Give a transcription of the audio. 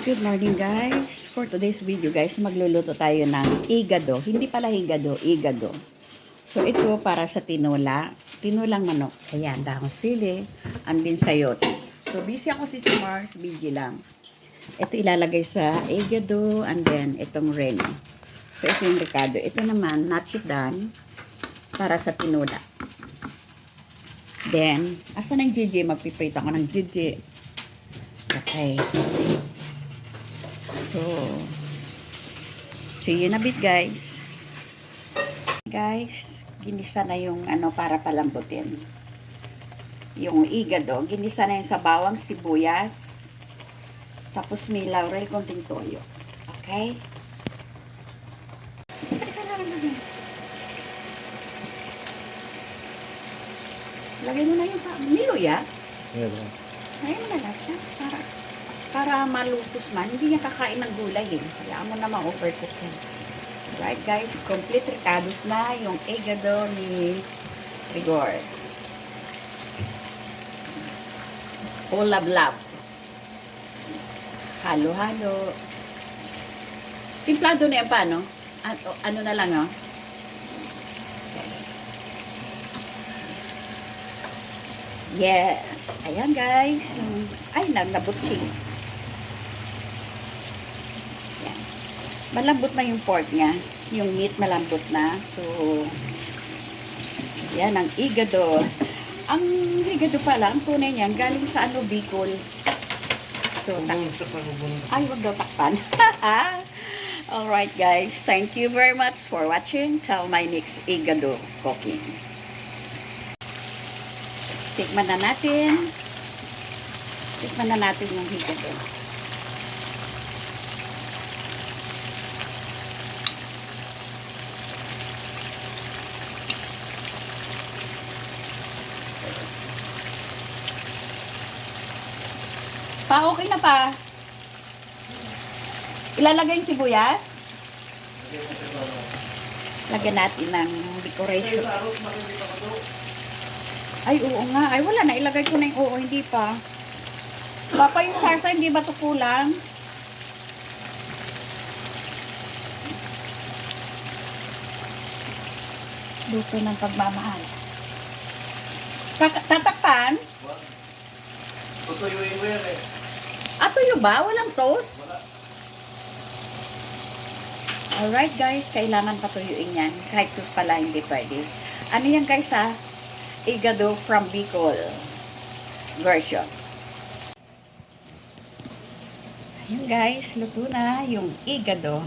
Good morning guys. For today's video guys, magluluto tayo ng igado. Hindi pala higado, igado. So ito para sa tinola. Tinolang manok. Ayan, dahon sili, andin sayote. So busy ako si Mars, busy lang. Ito ilalagay sa igado and then itong reno. So ito yung ricado. Ito naman, nachidan para sa tinola. Then, asan ang Gigi? Magpiprito ako ng Gigi. Okay. So, see you in a bit guys. Guys, ginisa na yung para palambutin. Yung igado, ginisa na yung sa bawang sibuyas. Tapos may laurel, konting toyo. Okay? Isa-isa lang naman. Lagay mo na yung niluya. Yeah, Lagay mo na lang siya. Para malutos man, hindi niya kakain ng gulay eh. Hayaan mo na ma-overcook yan. Right guys, complete ricados na yung igado ni Rigor. Full lab-lab. Halo-halo. Timplado na yan pa, no? Ano na lang, no? Okay. Yes. Ayan guys. Ay, nabutsi. Malambot na yung pork niya. Yung meat malambot na. So, yan ang igado. Ang igado pala, ang tunay niyan, galing sa Bicol. So, ay, wag daw takpan. Alright guys, thank you very much for watching. Till my next igado cooking. Tikman na natin. Tikman na natin yung igado. Okay na pa. Ilalagay yung sibuyas. Lagyan natin ng decoration. Ay, oo nga. Ay, wala na. Ilagay ko na yung oo. Hindi pa. Baka yung sarsa, hindi ba ito kulang? Luto ng pagmamahal. Tatakpan? Tutuyuin mo yan eh. Tuyo ba? Walang sauce? Wala. Alright guys, kailangan patuyuin yan. Kahit sauce pala, hindi pwede. Ano yan guys ha? Igado from Bicol version. Ayun guys, luto na yung igado.